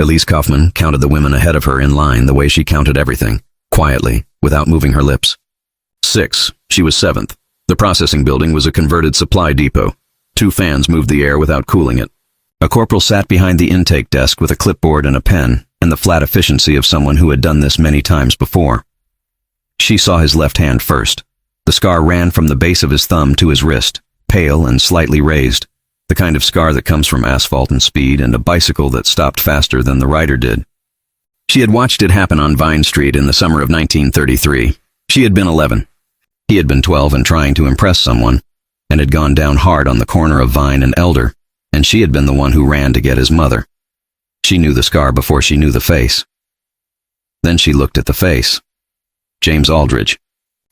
Elise Kaufman counted the women ahead of her in line the way she counted everything, quietly, without moving her lips. 6. She was 7th. The processing building was a converted supply depot. 2 fans moved the air without cooling it. A corporal sat behind the intake desk with a clipboard and a pen, and the flat efficiency of someone who had done this many times before. She saw his left hand first. The scar ran from the base of his thumb to his wrist, pale and slightly raised, the kind of scar that comes from asphalt and speed and a bicycle that stopped faster than the rider did. She had watched it happen on Vine Street in the summer of 1933. She had been 11. He had been 12 and trying to impress someone, and had gone down hard on the corner of Vine and Elder, and she had been the one who ran to get his mother. She knew the scar before she knew the face. Then she looked at the face. James Aldridge.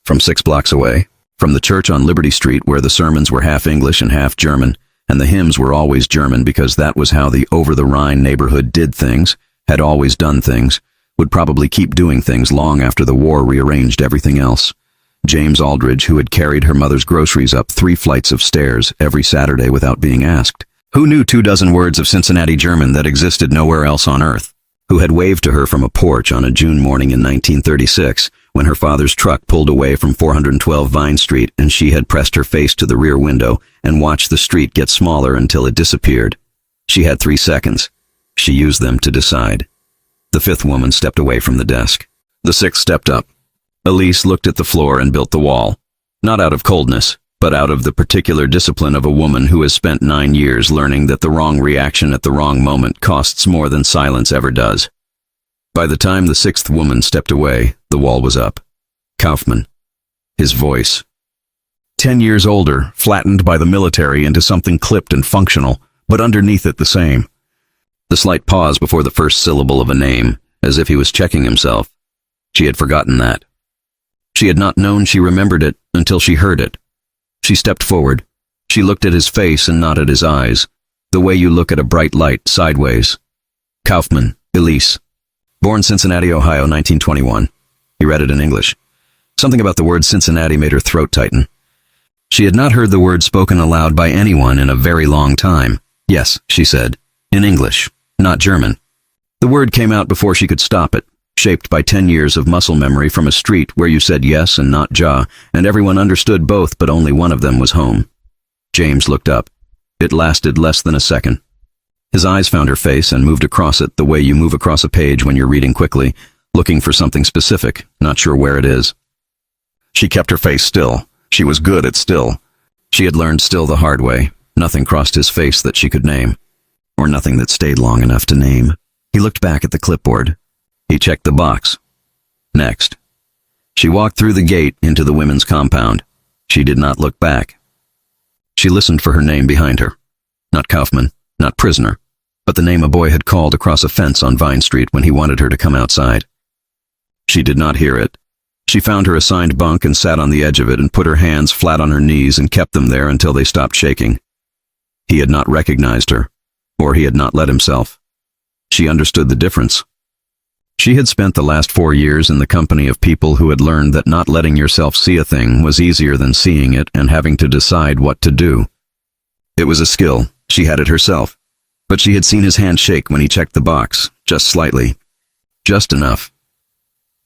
From 6 blocks away, from the church on Liberty Street where the sermons were half English and half German, and the hymns were always German because that was how the over-the-Rhine neighborhood did things, had always done things, would probably keep doing things long after the war rearranged everything else. James Aldridge, who had carried her mother's groceries up 3 flights of stairs every Saturday without being asked, who knew 24 words of Cincinnati German that existed nowhere else on earth, who had waved to her from a porch on a June morning in 1936, when her father's truck pulled away from 412 Vine Street and she had pressed her face to the rear window and watched the street get smaller until it disappeared. She had 3 seconds. She used them to decide. The 5th woman stepped away from the desk. The 6th stepped up. Elise looked at the floor and built the wall, not out of coldness, but out of the particular discipline of a woman who has spent 9 years learning that the wrong reaction at the wrong moment costs more than silence ever does. By the time the 6th woman stepped away, the wall was up. Kaufman. His voice. 10 years older, flattened by the military into something clipped and functional, but underneath it the same. The slight pause before the first syllable of a name, as if he was checking himself. She had forgotten that. She had not known she remembered it until she heard it. She stepped forward. She looked at his face and not at his eyes, the way you look at a bright light sideways. Kaufman, Elise. Born Cincinnati, Ohio, 1921. He read it in English. Something about the word Cincinnati made her throat tighten. She had not heard the word spoken aloud by anyone in a very long time. Yes, she said, in English, not German. The word came out before she could stop it, shaped by 10 years of muscle memory from a street where you said yes and not ja, and everyone understood both, but only one of them was home. James looked up. It lasted less than a second. His eyes found her face and moved across it the way you move across a page when you're reading quickly, looking for something specific, not sure where it is. She kept her face still. She was good at still. She had learned still the hard way. Nothing crossed his face that she could name, or nothing that stayed long enough to name. He looked back at the clipboard. He checked the box. Next. She walked through the gate into the women's compound. She did not look back. She listened for her name behind her. Not Kaufman, not prisoner, but the name a boy had called across a fence on Vine Street when he wanted her to come outside. She did not hear it. She found her assigned bunk and sat on the edge of it and put her hands flat on her knees and kept them there until they stopped shaking. He had not recognized her, or he had not let himself. She understood the difference. She had spent the last 4 years in the company of people who had learned that not letting yourself see a thing was easier than seeing it and having to decide what to do. It was a skill. She had it herself. But she had seen his hand shake when he checked the box, just slightly. Just enough.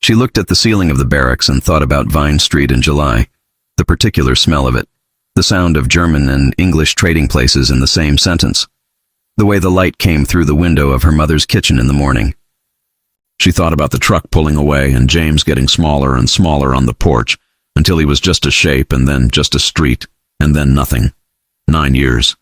She looked at the ceiling of the barracks and thought about Vine Street in July, the particular smell of it, the sound of German and English trading places in the same sentence, the way the light came through the window of her mother's kitchen in the morning. She thought about the truck pulling away and James getting smaller and smaller on the porch until he was just a shape and then just a street and then nothing. 9 years.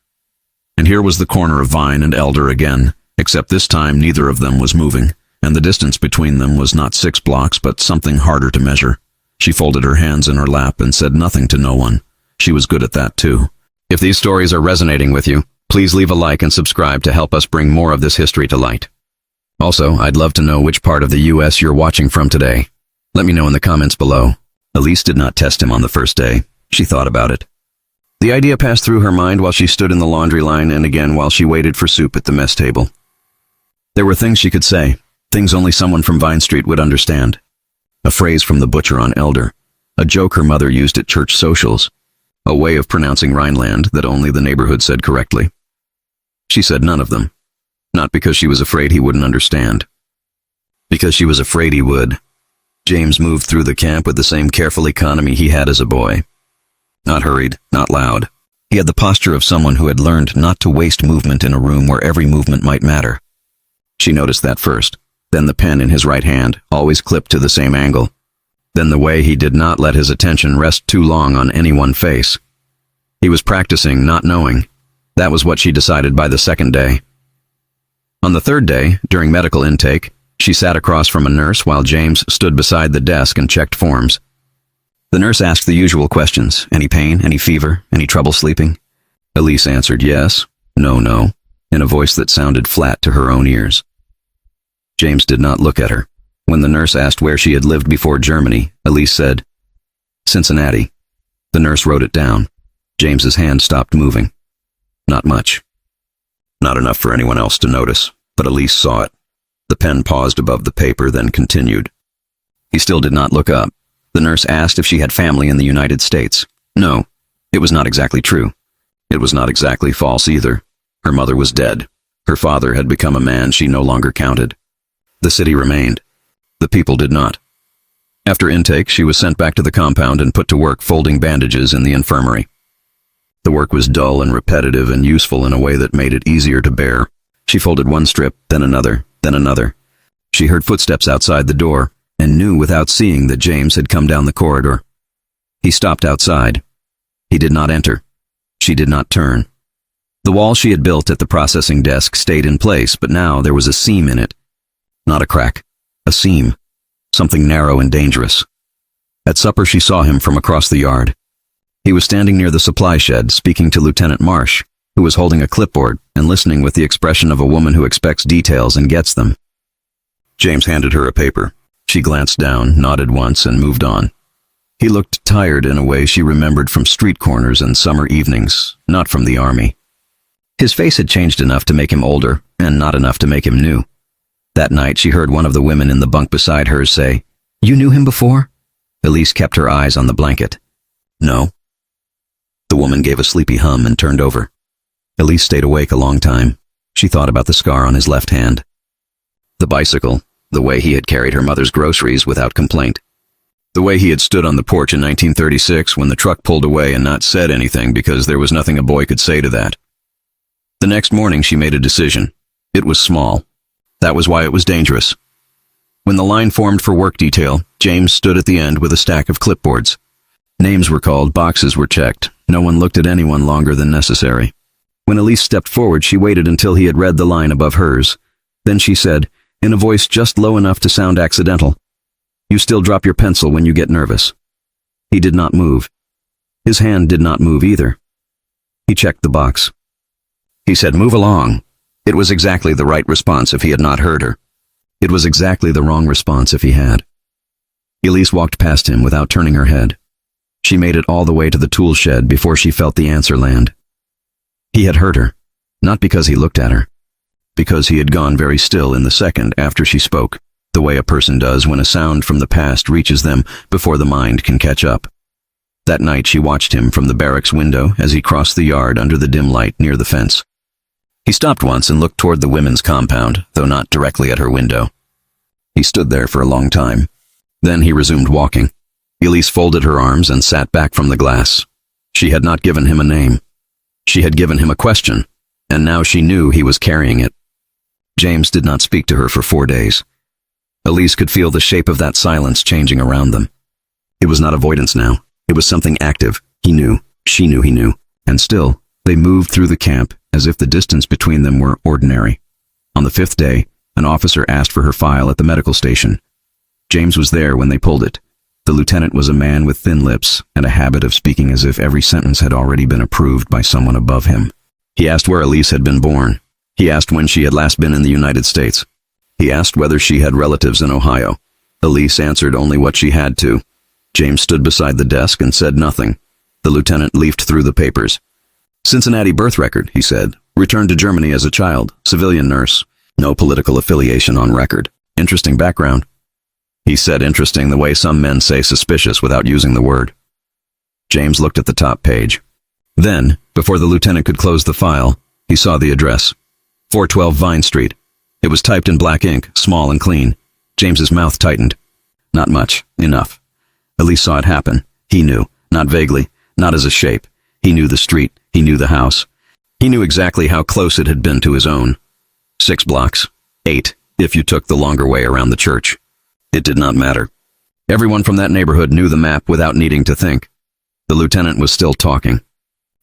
And here was the corner of Vine and Elder again, except this time neither of them was moving, and the distance between them was not 6 blocks but something harder to measure. She folded her hands in her lap and said nothing to no one. She was good at that too. If these stories are resonating with you, please leave a like and subscribe to help us bring more of this history to light. Also, I'd love to know which part of the U.S. you're watching from today. Let me know in the comments below. Elise did not test him on the first day. She thought about it. The idea passed through her mind while she stood in the laundry line and again while she waited for soup at the mess table. There were things she could say, things only someone from Vine Street would understand. A phrase from the butcher on Elder, a joke her mother used at church socials, a way of pronouncing Rhineland that only the neighborhood said correctly. She said none of them. Not because she was afraid he wouldn't understand. Because she was afraid he would. James moved through the camp with the same careful economy he had as a boy. Not hurried, not loud. He had the posture of someone who had learned not to waste movement in a room where every movement might matter. She noticed that first, then the pen in his right hand, always clipped to the same angle. Then the way he did not let his attention rest too long on any one face. He was practicing not knowing. That was what she decided by the second day. On the third day, during medical intake, she sat across from a nurse while James stood beside the desk and checked forms. The nurse asked the usual questions. Any pain? Any fever? Any trouble sleeping? Elise answered yes, no, in a voice that sounded flat to her own ears. James did not look at her. When the nurse asked where she had lived before Germany, Elise said, Cincinnati. The nurse wrote it down. James's hand stopped moving. Not much. Not enough for anyone else to notice, but Elise saw it. The pen paused above the paper, then continued. He still did not look up. The nurse asked if she had family in the United States. No, it was not exactly true. It was not exactly false either. Her mother was dead. Her father had become a man she no longer counted. The city remained. The people did not. After intake, she was sent back to the compound and put to work folding bandages in the infirmary. The work was dull and repetitive and useful in a way that made it easier to bear. She folded one strip, then another, then another. She heard footsteps outside the door and knew without seeing that James had come down the corridor. He stopped outside. He did not enter. She did not turn. The wall she had built at the processing desk stayed in place, but now there was a seam in it. Not a crack. A seam. Something narrow and dangerous. At supper she saw him from across the yard. He was standing near the supply shed, speaking to Lieutenant Marsh, who was holding a clipboard and listening with the expression of a woman who expects details and gets them. James handed her a paper. She glanced down, nodded once, and moved on. He looked tired in a way she remembered from street corners and summer evenings, not from the army. His face had changed enough to make him older, and not enough to make him new. That night she heard one of the women in the bunk beside hers say, "You knew him before?" Elise kept her eyes on the blanket. "No." The woman gave a sleepy hum and turned over. Elise stayed awake a long time. She thought about the scar on his left hand. The bicycle, the way he had carried her mother's groceries without complaint. The way he had stood on the porch in 1936 when the truck pulled away and not said anything because there was nothing a boy could say to that. The next morning she made a decision. It was small. That was why it was dangerous. When the line formed for work detail, James stood at the end with a stack of clipboards. Names were called, boxes were checked. No one looked at anyone longer than necessary. When Elise stepped forward, she waited until he had read the line above hers. Then she said, in a voice just low enough to sound accidental, "You still drop your pencil when you get nervous." He did not move. His hand did not move either. He checked the box. He said, "Move along." It was exactly the right response if he had not heard her. It was exactly the wrong response if he had. Elise walked past him without turning her head. She made it all the way to the tool shed before she felt the answer land. He had heard her, not because he looked at her, because he had gone very still in the second after she spoke, the way a person does when a sound from the past reaches them before the mind can catch up. That night she watched him from the barracks window as he crossed the yard under the dim light near the fence. He stopped once and looked toward the women's compound, though not directly at her window. He stood there for a long time. Then he resumed walking. Elise folded her arms and sat back from the glass. She had not given him a name. She had given him a question, and now she knew he was carrying it. James did not speak to her for 4 days. Elise could feel the shape of that silence changing around them. It was not avoidance now. It was something active. He knew. She knew he knew. And still, they moved through the camp as if the distance between them were ordinary. On the 5th day, an officer asked for her file at the medical station. James was there when they pulled it. The lieutenant was a man with thin lips and a habit of speaking as if every sentence had already been approved by someone above him. He asked where Elise had been born. He asked when she had last been in the United States. He asked whether she had relatives in Ohio. Elise answered only what she had to. James stood beside the desk and said nothing. The lieutenant leafed through the papers. "Cincinnati birth record," he said. "Returned to Germany as a child. Civilian nurse. No political affiliation on record. Interesting background." He said interesting the way some men say suspicious without using the word. James looked at the top page. Then, before the lieutenant could close the file, he saw the address. 412 Vine Street. It was typed in black ink, small and clean. James's mouth tightened. Not much. Enough. Elise saw it happen. He knew. Not vaguely. Not as a shape. He knew the street. He knew the house. He knew exactly how close it had been to his own. 6 blocks. 8, if you took the longer way around the church. It did not matter. Everyone from that neighborhood knew the map without needing to think. The lieutenant was still talking.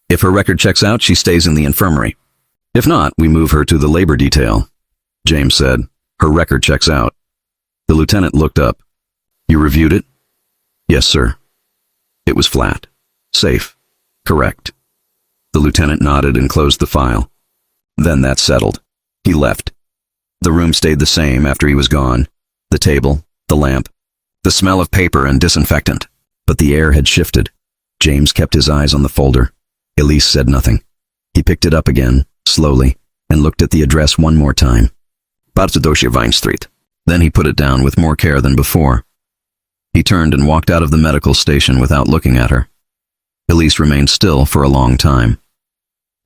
If her record checks out, she stays in the infirmary. If not, we move her to the labor detail. James said, her record checks out. The lieutenant looked up. You reviewed it? Yes, sir. It was flat. Safe. Correct. The lieutenant nodded and closed the file. Then that settled. He left. The room stayed the same after he was gone. The table, the lamp, the smell of paper and disinfectant. But the air had shifted. James kept his eyes on the folder. Elise said nothing. He picked it up again, slowly, and looked at the address one more time. Bardzo Vine Street. Then he put it down with more care than before. He turned and walked out of the medical station without looking at her. Elise remained still for a long time.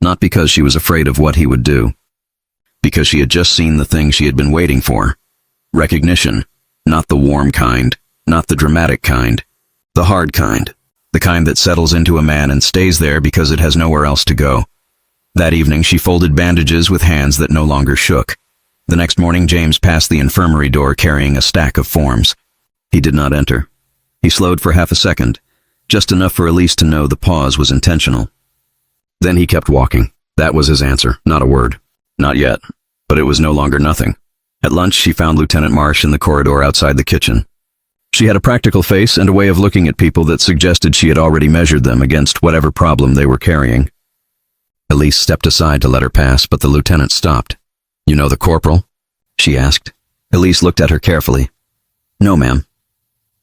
Not because she was afraid of what he would do. Because she had just seen the thing she had been waiting for. Recognition. Not the warm kind. Not the dramatic kind. The hard kind. The kind that settles into a man and stays there because it has nowhere else to go. That evening she folded bandages with hands that no longer shook. The next morning James passed the infirmary door carrying a stack of forms. He did not enter. He slowed for half a second, just enough for Elise to know the pause was intentional. Then he kept walking. That was his answer, not a word. Not yet, but it was no longer nothing. At lunch she found Lieutenant Marsh in the corridor outside the kitchen. She had a practical face and a way of looking at people that suggested she had already measured them against whatever problem they were carrying. Elise stepped aside to let her pass, but the lieutenant stopped. You know the corporal? She asked. Elise looked at her carefully. No, ma'am.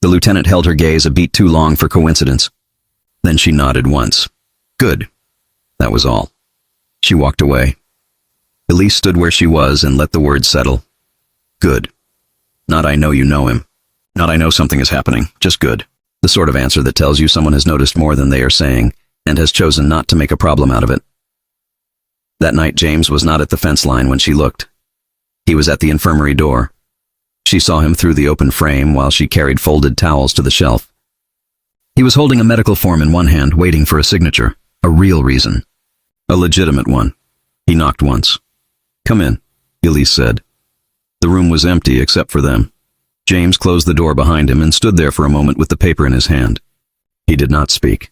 The lieutenant held her gaze a beat too long for coincidence. Then she nodded once. Good. That was all. She walked away. Elise stood where she was and let the words settle. Good. Not I know you know him. Not I know something is happening, just good. The sort of answer that tells you someone has noticed more than they are saying and has chosen not to make a problem out of it. That night James was not at the fence line when she looked. He was at the infirmary door. She saw him through the open frame while she carried folded towels to the shelf. He was holding a medical form in one hand, waiting for a signature, a real reason, a legitimate one. He knocked once. Come in, Elise said. The room was empty except for them. James closed the door behind him and stood there for a moment with the paper in his hand. He did not speak.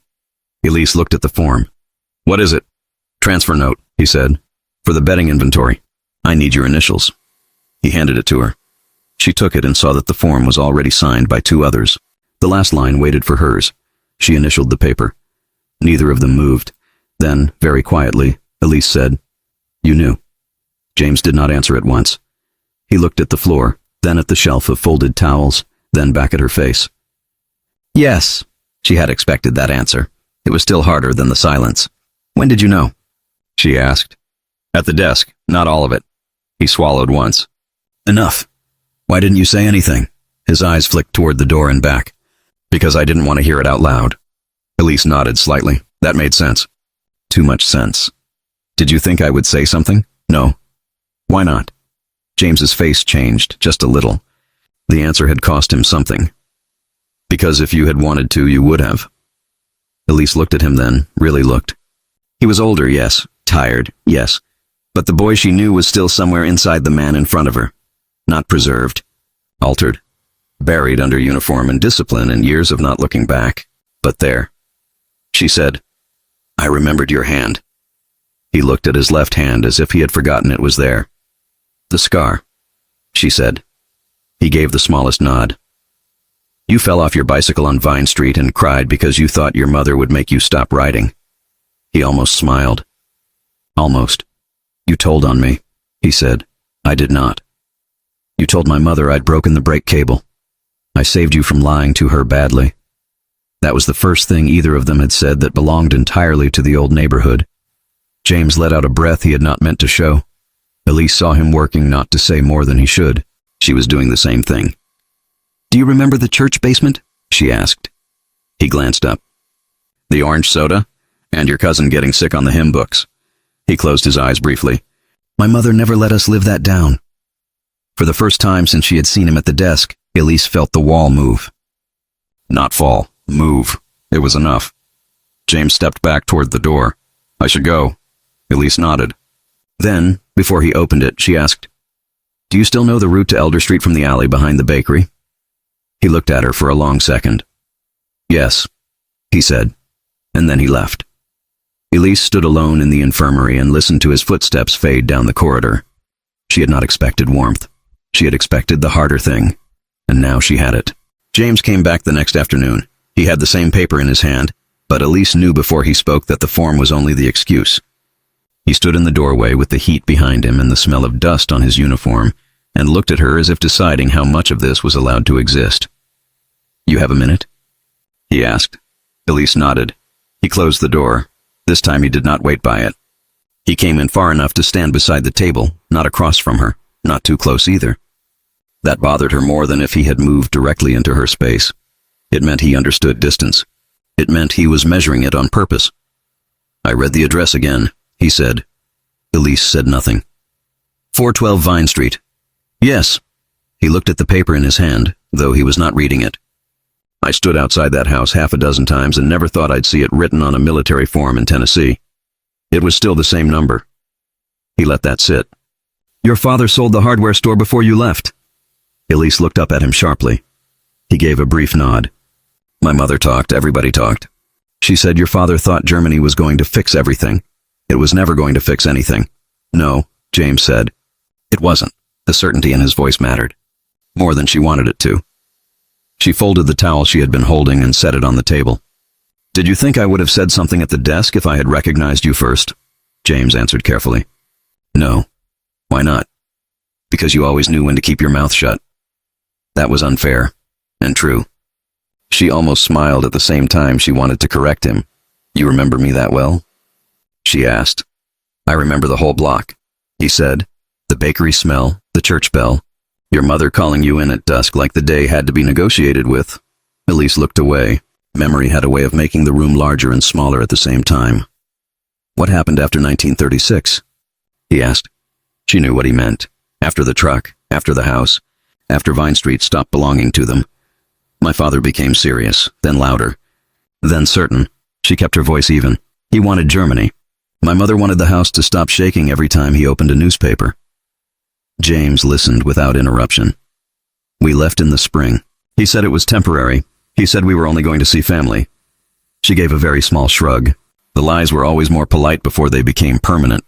Elise looked at the form. What is it? Transfer note, he said. For the betting inventory. I need your initials. He handed it to her. She took it and saw that the form was already signed by 2 others. The last line waited for hers. She initialed the paper. Neither of them moved. Then, very quietly, Elise said, You knew. James did not answer at once. He looked at the floor, then at the shelf of folded towels, then back at her face. Yes, she had expected that answer. It was still harder than the silence. When did you know? She asked. At the desk, not all of it. He swallowed once. Enough. Why didn't you say anything? His eyes flicked toward the door and back. Because I didn't want to hear it out loud. Elise nodded slightly. That made sense. Too much sense. Did you think I would say something? No. Why not? James's face changed just a little. The answer had cost him something. Because if you had wanted to, you would have. Elise looked at him then, really looked. He was older, yes. Tired, yes. But the boy she knew was still somewhere inside the man in front of her. Not preserved. Altered. Buried under uniform and discipline and years of not looking back. But there. She said, I remembered your hand. He looked at his left hand as if he had forgotten it was there. The scar, she said. He gave the smallest nod. You fell off your bicycle on Vine Street and cried because you thought your mother would make you stop riding. He almost smiled. Almost. You told on me, he said. I did not. You told my mother I'd broken the brake cable. I saved you from lying to her badly. That was the first thing either of them had said that belonged entirely to the old neighborhood. James let out a breath he had not meant to show. Elise saw him working not to say more than he should. She was doing the same thing. Do you remember the church basement? She asked. He glanced up. The orange soda? And your cousin getting sick on the hymn books. He closed his eyes briefly. My mother never let us live that down. For the first time since she had seen him at the desk, Elise felt the wall move. Not fall, move. It was enough. James stepped back toward the door. I should go. Elise nodded. Then, before he opened it, she asked, Do you still know the route to Elder Street from the alley behind the bakery? He looked at her for a long second. Yes, he said, and then he left. Elise stood alone in the infirmary and listened to his footsteps fade down the corridor. She had not expected warmth. She had expected the harder thing, and now she had it. James came back the next afternoon. He had the same paper in his hand, but Elise knew before he spoke that the form was only the excuse. He stood in the doorway with the heat behind him and the smell of dust on his uniform, and looked at her as if deciding how much of this was allowed to exist. You have a minute? He asked. Elise nodded. He closed the door. This time he did not wait by it. He came in far enough to stand beside the table, not across from her, not too close either. That bothered her more than if he had moved directly into her space. It meant he understood distance. It meant he was measuring it on purpose. I read the address again, he said. Elise said nothing. 412 Vine Street. Yes. He looked at the paper in his hand, though he was not reading it. I stood outside that house half a dozen times and never thought I'd see it written on a military form in Tennessee. It was still the same number. He let that sit. Your father sold the hardware store before you left. Elise looked up at him sharply. He gave a brief nod. My mother talked, everybody talked. She said your father thought Germany was going to fix everything. It was never going to fix anything. No, James said. It wasn't. The certainty in his voice mattered. More than she wanted it to. She folded the towel she had been holding and set it on the table. Did you think I would have said something at the desk if I had recognized you first? James answered carefully. No. Why not? Because you always knew when to keep your mouth shut. That was unfair. And true. She almost smiled at the same time she wanted to correct him. You remember me that well? She asked. I remember the whole block, he said. The bakery smell, the church bell. Your mother calling you in at dusk like the day had to be negotiated with. Elise looked away. Memory had a way of making the room larger and smaller at the same time. What happened after 1936? He asked. She knew what he meant. After the truck, after the house, after Vine Street stopped belonging to them. My father became serious, then louder, then certain. She kept her voice even. He wanted Germany. My mother wanted the house to stop shaking every time he opened a newspaper. James listened without interruption. We left in the spring. He said it was temporary. He said we were only going to see family. She gave a very small shrug. The lies were always more polite before they became permanent.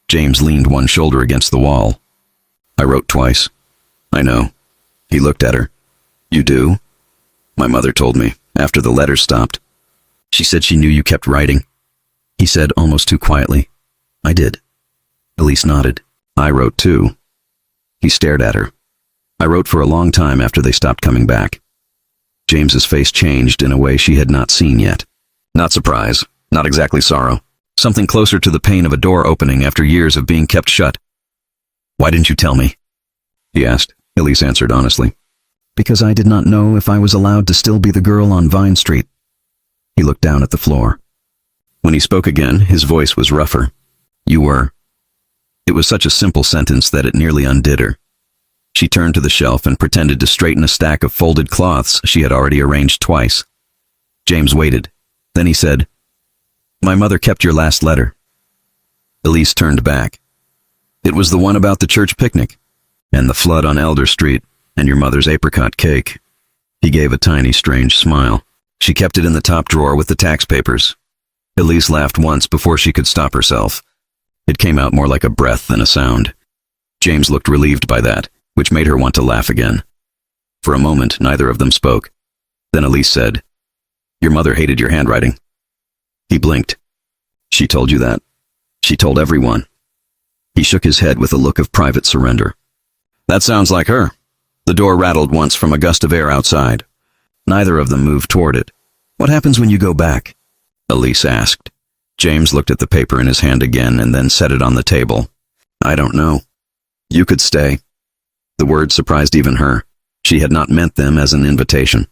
James leaned one shoulder against the wall. I wrote twice. I know. He looked at her. You do? My mother told me, after the letters stopped. She said she knew you kept writing. He said almost too quietly. I did. Elise nodded. I wrote too. He stared at her. I wrote for a long time after they stopped coming back. James's face changed in a way she had not seen yet. Not surprise, not exactly sorrow. Something closer to the pain of a door opening after years of being kept shut. Why didn't you tell me? He asked. Elise answered honestly. Because I did not know if I was allowed to still be the girl on Vine Street. He looked down at the floor. When he spoke again, his voice was rougher. You were. It was such a simple sentence that it nearly undid her. She turned to the shelf and pretended to straighten a stack of folded cloths she had already arranged twice. James waited. Then he said, My mother kept your last letter. Elise turned back. It was the one about the church picnic, and the flood on Elder Street, and your mother's apricot cake. He gave a tiny, strange smile. She kept it in the top drawer with the tax papers. Elise laughed once before she could stop herself. It came out more like a breath than a sound. James looked relieved by that, which made her want to laugh again. For a moment, neither of them spoke. Then Elise said, Your mother hated your handwriting. He blinked. She told you that. She told everyone. He shook his head with a look of private surrender. That sounds like her. The door rattled once from a gust of air outside. Neither of them moved toward it. What happens when you go back? Elise asked. James looked at the paper in his hand again and then set it on the table. I don't know. You could stay. The words surprised even her. She had not meant them as an invitation.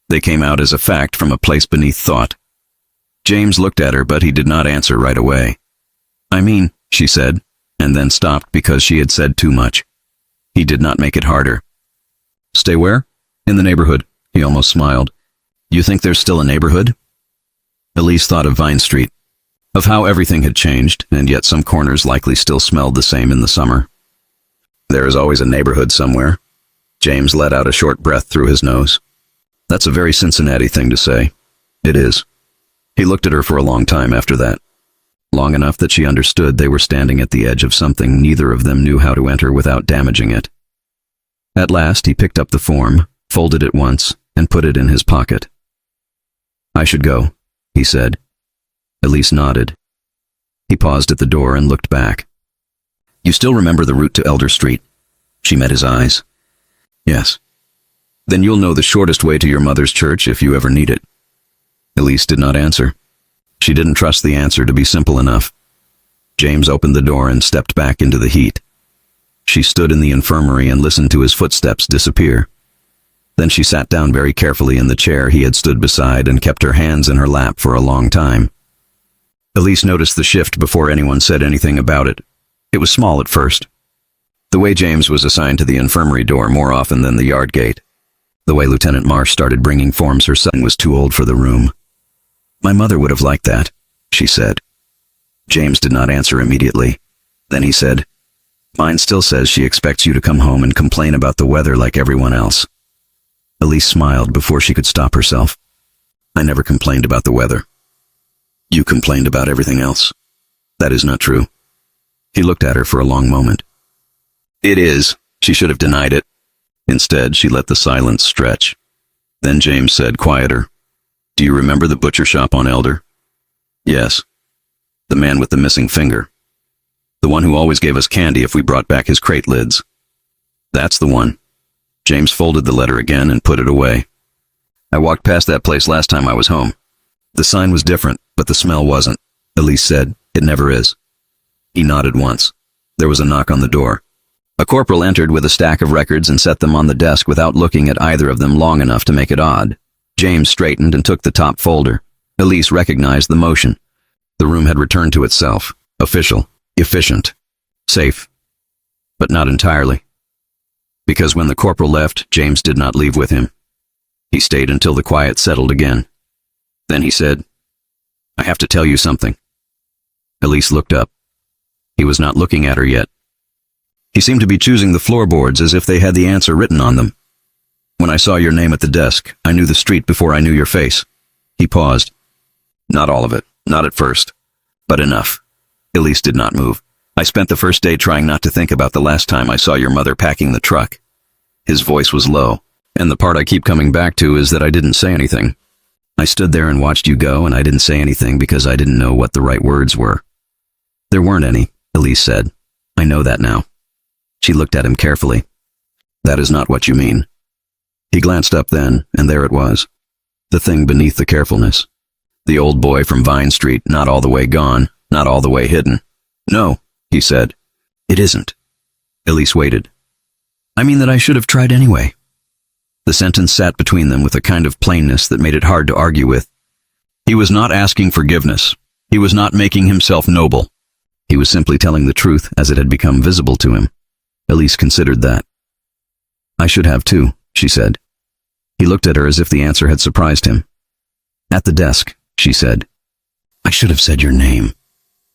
They came out as a fact from a place beneath thought. James looked at her, but he did not answer right away. I mean, she said, and then stopped because she had said too much. He did not make it harder. Stay where? In the neighborhood. He almost smiled. You think there's still a neighborhood? Elise thought of Vine Street, of how everything had changed, and yet some corners likely still smelled the same in the summer. There is always a neighborhood somewhere. James let out a short breath through his nose. That's a very Cincinnati thing to say. It is. He looked at her for a long time after that. Long enough that she understood they were standing at the edge of something neither of them knew how to enter without damaging it. At last he picked up the form, folded it once, and put it in his pocket. I should go, he said. Elise nodded. He paused at the door and looked back. You still remember the route to Elder Street? She met his eyes. Yes. Then you'll know the shortest way to your mother's church if you ever need it. Elise did not answer. She didn't trust the answer to be simple enough. James opened the door and stepped back into the heat. She stood in the infirmary and listened to his footsteps disappear. Then she sat down very carefully in the chair he had stood beside and kept her hands in her lap for a long time. Elise noticed the shift before anyone said anything about it. It was small at first. The way James was assigned to the infirmary door more often than the yard gate. The way Lieutenant Marsh started bringing forms her son was too old for the room. My mother would have liked that, she said. James did not answer immediately. Then he said, Mine still says she expects you to come home and complain about the weather like everyone else. Elise smiled before she could stop herself. I never complained about the weather. You complained about everything else. That is not true. He looked at her for a long moment. It is. She should have denied it. Instead, she let the silence stretch. Then James said, quieter, Do you remember the butcher shop on Elder? Yes. The man with the missing finger. The one who always gave us candy if we brought back his crate lids. That's the one. James folded the letter again and put it away. I walked past that place last time I was home. The sign was different, but the smell wasn't. Elise said, It never is. He nodded once. There was a knock on the door. A corporal entered with a stack of records and set them on the desk without looking at either of them long enough to make it odd. James straightened and took the top folder. Elise recognized the motion. The room had returned to itself. Official. Efficient. Safe. But not entirely. Because when the corporal left, James did not leave with him. He stayed until the quiet settled again. Then he said, I have to tell you something. Elise looked up. He was not looking at her yet. He seemed to be choosing the floorboards as if they had the answer written on them. When I saw your name at the desk, I knew the street before I knew your face. He paused. Not all of it, not at first, but enough. Elise did not move. I spent the first day trying not to think about the last time I saw your mother packing the truck. His voice was low, and the part I keep coming back to is that I didn't say anything. I stood there and watched you go, and I didn't say anything because I didn't know what the right words were. There weren't any, Elise said. I know that now. She looked at him carefully. That is not what you mean. He glanced up then, and there it was. The thing beneath the carefulness. The old boy from Vine Street, not all the way gone, not all the way hidden. No, he said. It isn't. Elise waited. I mean that I should have tried anyway. The sentence sat between them with a kind of plainness that made it hard to argue with. He was not asking forgiveness. He was not making himself noble. He was simply telling the truth as it had become visible to him. Elise considered that. I should have too, she said. He looked at her as if the answer had surprised him. At the desk, she said. I should have said your name.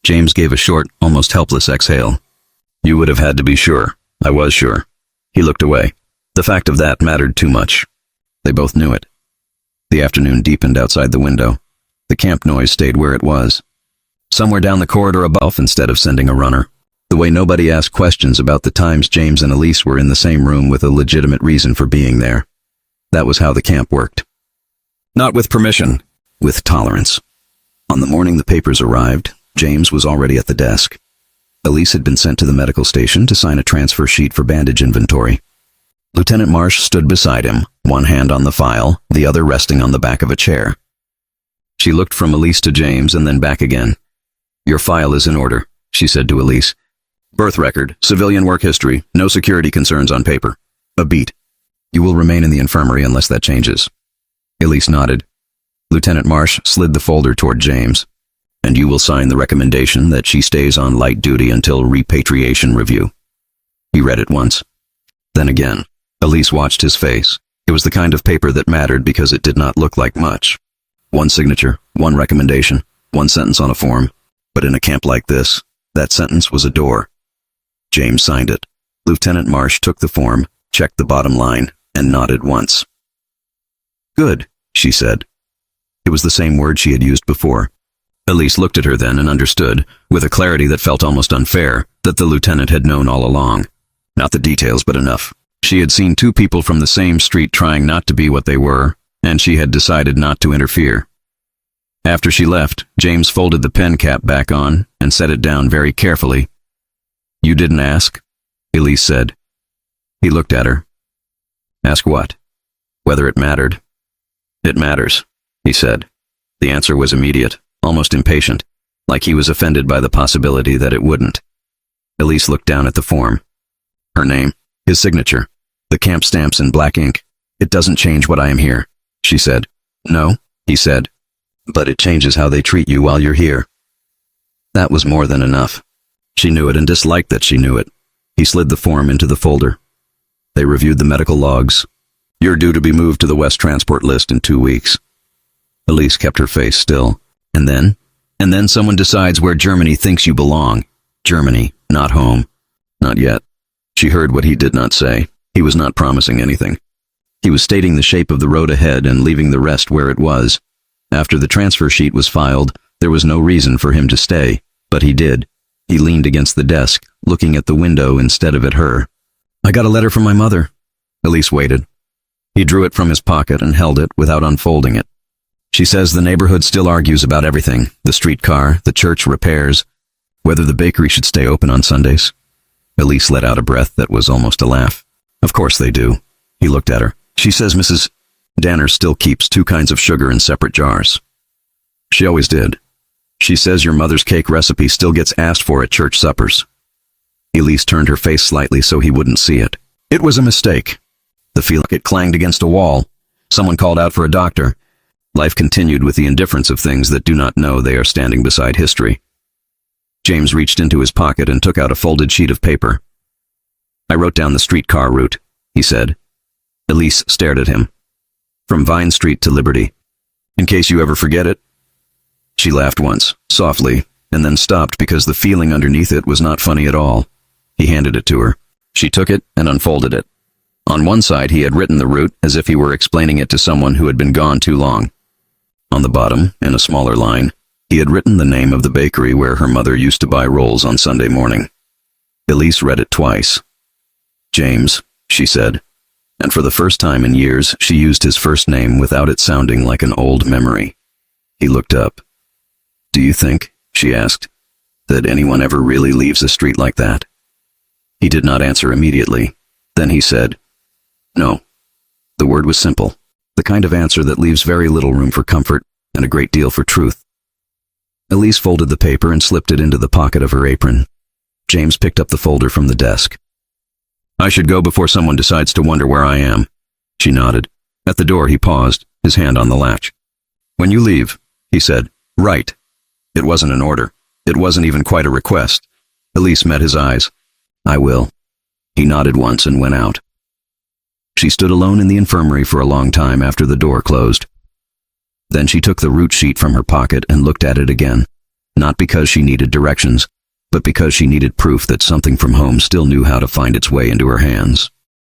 James gave a short, almost helpless exhale. You would have had to be sure. I was sure. He looked away. The fact of that mattered too much. They both knew it. The afternoon deepened outside the window. The camp noise stayed where it was. Somewhere down the corridor above instead of sending a runner. The way nobody asked questions about the times James and Elise were in the same room with a legitimate reason for being there. That was how the camp worked. Not with permission, with tolerance. On the morning the papers arrived, James was already at the desk. Elise had been sent to the medical station to sign a transfer sheet for bandage inventory. Lieutenant Marsh stood beside him, one hand on the file, the other resting on the back of a chair. She looked from Elise to James and then back again. Your file is in order, she said to Elise. Birth record, civilian work history, no security concerns on paper. A beat. You will remain in the infirmary unless that changes. Elise nodded. Lieutenant Marsh slid the folder toward James. and you will sign the recommendation that she stays on light duty until repatriation review. He read it once. Then again. Elise watched his face. It was the kind of paper that mattered because it did not look like much. One signature, one recommendation, one sentence on a form. But in a camp like this, that sentence was a door. James signed it. Lieutenant Marsh took the form, checked the bottom line, and nodded once. Good, she said. It was the same word she had used before. Elise looked at her then and understood, with a clarity that felt almost unfair, that the lieutenant had known all along. Not the details, but enough. She had seen two people from the same street trying not to be what they were, and she had decided not to interfere. After she left, James folded the pen cap back on and set it down very carefully. You didn't ask? Elise said. He looked at her. Ask what? Whether it mattered. It matters, he said. The answer was immediate, almost impatient, like he was offended by the possibility that it wouldn't. Elise looked down at the form. Her name, his signature, the camp stamps in black ink. It doesn't change what I am here, she said. No, he said. But it changes how they treat you while you're here. That was more than enough. She knew it and disliked that she knew it. He slid the form into the folder. They reviewed the medical logs. You're due to be moved to the West Transport List in 2 weeks. Elise kept her face still. And then someone decides where Germany thinks you belong. Germany, not home. Not yet. She heard what he did not say. He was not promising anything. He was stating the shape of the road ahead and leaving the rest where it was. After the transfer sheet was filed, there was no reason for him to stay, but he did. He leaned against the desk, looking at the window instead of at her. I got a letter from my mother. Elise waited. He drew it from his pocket and held it without unfolding it. She says the neighborhood still argues about everything, the streetcar, the church repairs, whether the bakery should stay open on Sundays. Elise let out a breath that was almost a laugh. Of course they do. He looked at her. She says Mrs. Danner still keeps 2 kinds of sugar in separate jars. She always did. She says your mother's cake recipe still gets asked for at church suppers. Elise turned her face slightly so he wouldn't see it. It was a mistake. The feeling it clanged against a wall. Someone called out for a doctor. Life continued with the indifference of things that do not know they are standing beside history. James reached into his pocket and took out a folded sheet of paper. I wrote down the streetcar route, he said. Elise stared at him. From Vine Street to Liberty. In case you ever forget it. She laughed once, softly, and then stopped because the feeling underneath it was not funny at all. He handed it to her. She took it and unfolded it. On one side he had written the route as if he were explaining it to someone who had been gone too long. On the bottom, in a smaller line, he had written the name of the bakery where her mother used to buy rolls on Sunday morning. Elise read it twice. James, she said, and for the first time in years she used his first name without it sounding like an old memory. He looked up. Do you think, she asked, that anyone ever really leaves a street like that? He did not answer immediately. Then he said, No. The word was simple, the kind of answer that leaves very little room for comfort and a great deal for truth. Elise folded the paper and slipped it into the pocket of her apron. James picked up the folder from the desk. I should go before someone decides to wonder where I am. She nodded. At the door he paused, his hand on the latch. When you leave, he said, write. It wasn't an order. It wasn't even quite a request. Elise met his eyes. I will. He nodded once and went out. She stood alone in the infirmary for a long time after the door closed. Then she took the route sheet from her pocket and looked at it again, not because she needed directions, but because she needed proof that something from home still knew how to find its way into her hands.